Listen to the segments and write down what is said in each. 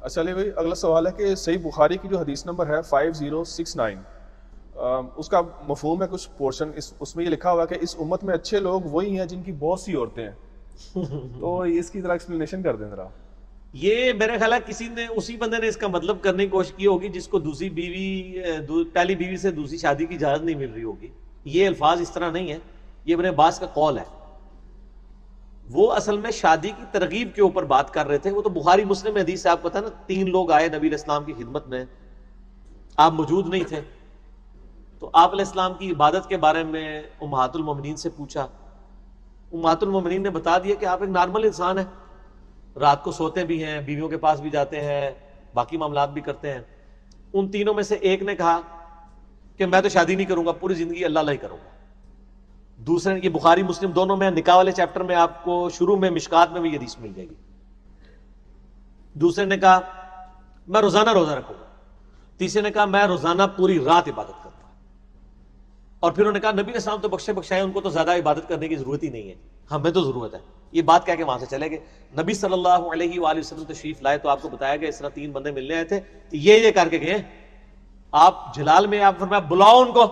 اچھا علی بھائی اگلا سوال ہے کہ صحیح بخاری کی جو حدیث نمبر ہے 5069 اس کا مفہوم ہے کچھ پورشن اس میں یہ لکھا ہوا کہ اس امت میں اچھے لوگ وہی ہیں جن کی بہت سی عورتیں ہیں، تو اس کی ذرا ایکسپلینیشن کر دیں ذرا. یہ میرے خیال ہے کسی نے اسی بندے نے اس کا مطلب کرنے کی کوشش کی ہوگی جس کو دوسری بیوی پہلی بیوی سے دوسری شادی کی اجازت نہیں مل رہی ہوگی. یہ الفاظ اس طرح نہیں ہے، یہ ابن عباس کا قول ہے. وہ اصل میں شادی کی ترغیب کے اوپر بات کر رہے تھے. وہ تو بخاری مسلم حدیث سے آپ کو پتا نا، 3 لوگ آئے نبی علیہ السلام کی خدمت میں، آپ موجود نہیں تھے، تو آپ علیہ السلام کی عبادت کے بارے میں امہات المومنین سے پوچھا. امہات المومنین نے بتا دیا کہ آپ ایک نارمل انسان ہیں، رات کو سوتے بھی ہیں، بیویوں کے پاس بھی جاتے ہیں، باقی معاملات بھی کرتے ہیں. ان تینوں میں سے ایک نے کہا کہ میں تو شادی نہیں کروں گا، پوری زندگی اللہ اللہ ہی کروں گا. دوسرے نے، یہ بخاری مسلم دونوں میں نکاح والے چیپٹر میں آپ کو شروع میں مشکات میں بھی یہ حدیث مل جائے گی. دوسرے نے کہا میں روزانہ روزہ رکھوں گا. تیسرے نے کہا میں روزانہ پوری رات عبادت کرتا ہوں. اور پھر انہوں نے کہا نبی علیہ السلام تو بخشے بخشائے، ان کو تو زیادہ عبادت کرنے کی ضرورت ہی نہیں ہے، ہمیں تو ضرورت ہے. یہ بات کہہ کے وہاں سے چلے گئے. نبی صلی اللہ علیہ وآلہ وسلم تشریف لائے تو آپ کو بتایا گیا اس طرح 3 بندے ملنے آئے تھے، یہ کر کے گئے. آپ جلال میں آپ فرمایا بلاؤ ان کو،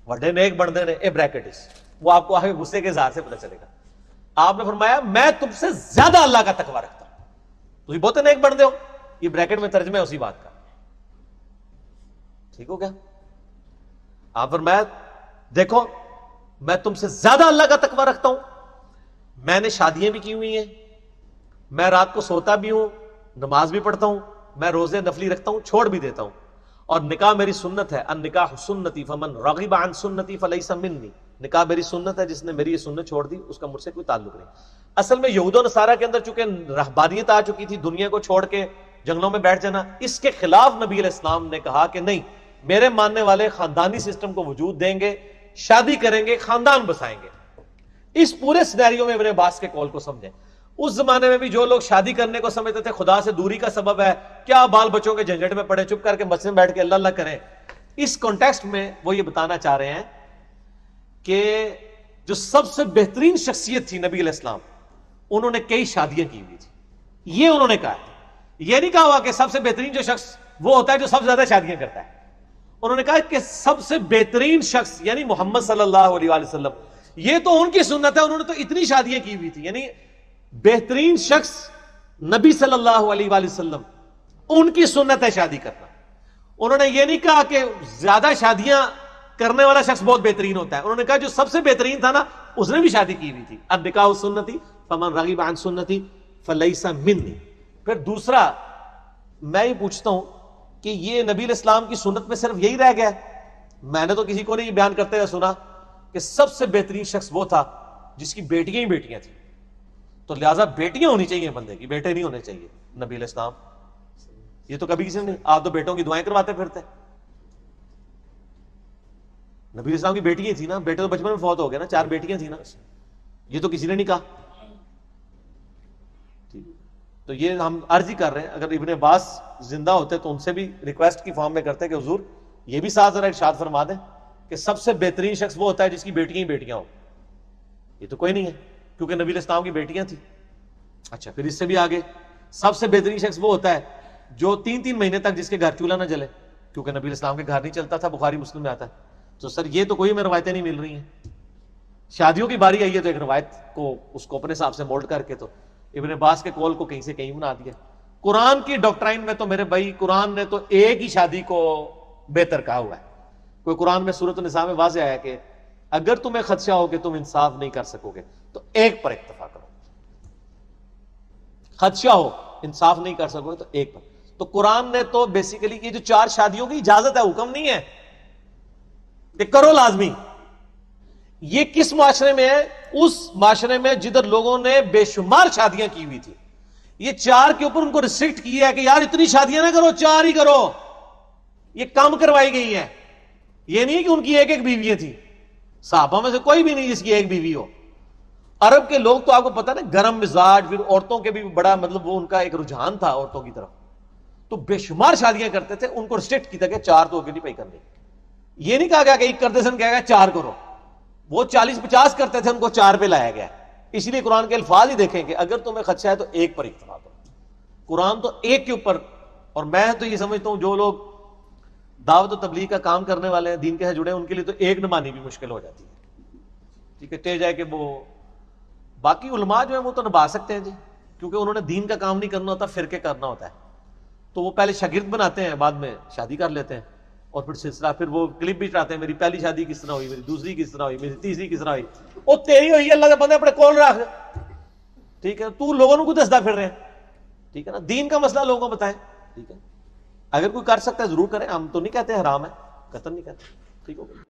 وڈے نیک بندے نے اے بریکٹس، وہ آپ کو آگے غصے کے اظہار سے پتہ چلے گا. آپ نے فرمایا میں تم سے زیادہ اللہ کا تقوی رکھتا ہوں، تم بہت نیک بندے ہو. یہ بریکٹ میں ترجمہ ہے اسی بات کا، ٹھیک ہو گیا. آپ فرمایا دیکھو میں تم سے زیادہ اللہ کا تقوی رکھتا ہوں، میں نے شادیاں بھی کی ہوئی ہیں، میں رات کو سوتا بھی ہوں، نماز بھی پڑھتا ہوں، میں روزے نفلی رکھتا ہوں، چھوڑ بھی دیتا ہوں، اور نکاح میری سنت ہے. النکاح سنتی فمن رغب عن سنتی فلیس منی. نکاح میری سنت ہے، جس نے میری یہ سنت چھوڑ دی اس کا مجھ سے کوئی تعلق نہیں. اصل میں یہود و نصارہ کے اندر چونکہ رہبانیت آ چکی تھی، دنیا کو چھوڑ کے جنگلوں میں بیٹھ جانا، اس کے خلاف نبی علیہ السلام نے کہا کہ نہیں، میرے ماننے والے خاندانی سسٹم کو وجود دیں گے، شادی کریں گے، خاندان بسائیں گے. اس پورے سینیریو میں ابن عباس کے قول کو سمجھیں. اس زمانے میں بھی جو لوگ شادی کرنے کو سمجھتے تھے خدا سے دوری کا سبب ہے، کیا بال بچوں کے جھنجھٹ میں پڑے، چپ کر کے مسجد میں بیٹھ کے اللہ اللہ کریں. اس کانٹیکسٹ میں وہ یہ بتانا چاہ رہے ہیں کہ جو سب سے بہترین شخصیت تھی نبی علیہ السلام، انہوں نے کئی شادیاں کی ہوئی تھی. یہ انہوں نے کہا ہے، یہ نہیں کہا ہوا کہ سب سے بہترین جو شخص وہ ہوتا ہے جو سب سے زیادہ شادیاں کرتا ہے. انہوں نے کہا کہ سب سے بہترین شخص یعنی محمد صلی اللہ علیہ وآلہ وسلم، یہ تو ان کی سنت ہے، انہوں نے تو اتنی شادیاں کی ہوئی تھی. یعنی بہترین شخص نبی صلی اللہ علیہ وآلہ وسلم، ان کی سنت ہے شادی کرنا. انہوں نے یہ نہیں کہا کہ زیادہ شادیاں کرنے والا شخص بہت بہترین ہوتا ہے. انہوں نے کہا جو سب سے بہترین تھا نا اس نے بھی شادی کی ہوئی تھی. النکاح سنتی فمن رغب عن سنتی فلیس منی. پھر دوسرا میں یہ پوچھتا ہوں کہ یہ نبی علیہ السلام کی سنت میں صرف یہی رہ گیا؟ میں نے تو کسی کو نہیں بیان کرتے ہوئے سنا کہ سب سے بہترین شخص وہ تھا جس کی بیٹیاں ہی بیٹیاں تھیں. تو لہٰذا بیٹیاں ہونی چاہیے بندے کی، بیٹے نہیں ہونے چاہیے. نبی علیہ السلام یہ تو کبھی کسی نے نہیں. آپ تو بیٹوں کی دعائیں کرواتے پھرتے. نبی علیہ السلام کی بیٹیاں تھیں نا، بیٹے تو بچپن میں فوت ہو گئے نا، 4 بیٹیاں تھیں نا، یہ تو کسی نے نہیں کہا. تو یہ ہم عرض ہی کر رہے ہیں، اگر ابن عباس زندہ ہوتے تو ان سے بھی ریکویسٹ کی فارم میں کرتے کہ حضور یہ بھی ساتھ ذرا ارشاد فرما دیں کہ سب سے بہترین شخص وہ ہوتا ہے جس کی بیٹیاں ہی بیٹیاں ہوں. یہ تو کوئی نہیں ہے کیونکہ نبی علیہ السلام کی بیٹیاں تھیں. اچھا پھر اس سے بھی آگے سب سے بہترین شخص وہ ہوتا ہے جو 3 مہینے تک جس کے گھر چولہا نہ جلے، کیونکہ نبی علیہ السلام کے گھر نہیں چلتا تھا، بخاری مسلم میں آتا ہے. تو سر یہ تو کوئی ہمیں روایتیں نہیں مل رہی ہیں. شادیوں کی باری آئی ہے تو ایک روایت کو اس کو اپنے حساب سے مولڈ کر کے تو ابن عباس کے قول کو کہیں سے کہیں بنا دیا. قرآن کی ڈاکٹرائن میں تو میرے بھائی قرآن نے تو ایک ہی شادی کو بہتر کہا ہوا ہے. کوئی قرآن میں سورۃ النساء میں واضح آیا کہ اگر تمہیں خدشہ ہو کہ تم انصاف نہیں کر سکو گے تو ایک پر اکتفا کرو. خدشہ ہو انصاف نہیں کر سکو گے تو ایک پر. تو قرآن نے تو بیسیکلی یہ جو 4 شادیوں کی اجازت ہے، حکم نہیں ہے کہ کرو لازمی. یہ کس معاشرے میں ہے؟ اس معاشرے میں جدھر لوگوں نے بے شمار شادیاں کی ہوئی تھی. یہ 4 کے اوپر ان کو ریسٹرکٹ کیا ہے کہ یار اتنی شادیاں نہ کرو، 4 ہی کرو. یہ کم کروائی گئی ہیں. یہ نہیں کہ ان کی ایک بیویاں تھیں. صحابہ میں سے کوئی بھی نہیں جس کی ایک بیوی ہو. عرب کے لوگ تو آپ کو پتا نا گرم مزاج، پھر عورتوں کے بھی بڑا مطلب وہ ان کا ایک رجحان تھا عورتوں کی طرف، تو بے شمار شادیاں کرتے تھے. ان کو ریسٹرکٹ کیا کہ 4 تو نہیں پائی کرنی. یہ نہیں کہا گیا کہ ایک کرتے سن کہا گیا 4 کرو. وہ 40-50 کرتے تھے، ان کو 4 پہ لایا گیا. اس لیے قرآن کے الفاظ ہی دیکھیں کہ اگر تمہیں خدشہ ہے تو ایک پر اکتفا کرو. قرآن تو ایک کے اوپر. اور میں تو یہ سمجھتا ہوں جو لوگ دعوت و تبلیغ کا کام کرنے والے ہیں, دین کے ساتھ جڑے ہیں, ان کے لیے تو ایک نمانی بھی مشکل ہو جاتی ہے. ٹھیک ہے, ٹے جائے کہ وہ باقی علماء جو ہیں وہ تو نبھا سکتے ہیں جی, کیونکہ انہوں نے دین کا کام نہیں کرنا ہوتا, فرقے کرنا ہوتا ہے. تو وہ پہلے شاگرد بناتے ہیں, بعد میں شادی کر لیتے ہیں, اور پھر سلسلہ, پھر وہ کلپ بھی چڑھاتے ہیں, میری پہلی شادی کس طرح ہوئی, میری دوسری کس طرح ہوئی, میری تیسری کس طرح ہوئی. وہ تیری ہوئی, اللہ کے بندے اپنے کول رکھ. ٹھیک ہے, تو لوگوں کو دستا پھر رہے ہیں. ٹھیک ہے نا, دین کا مسئلہ لوگوں کو بتائیں. ٹھیک ہے, اگر کوئی کر سکتا ہے ضرور کریں, ہم تو نہیں کہتے حرام ہے, قطعاً نہیں کہتے. ٹھیک ہو گیا.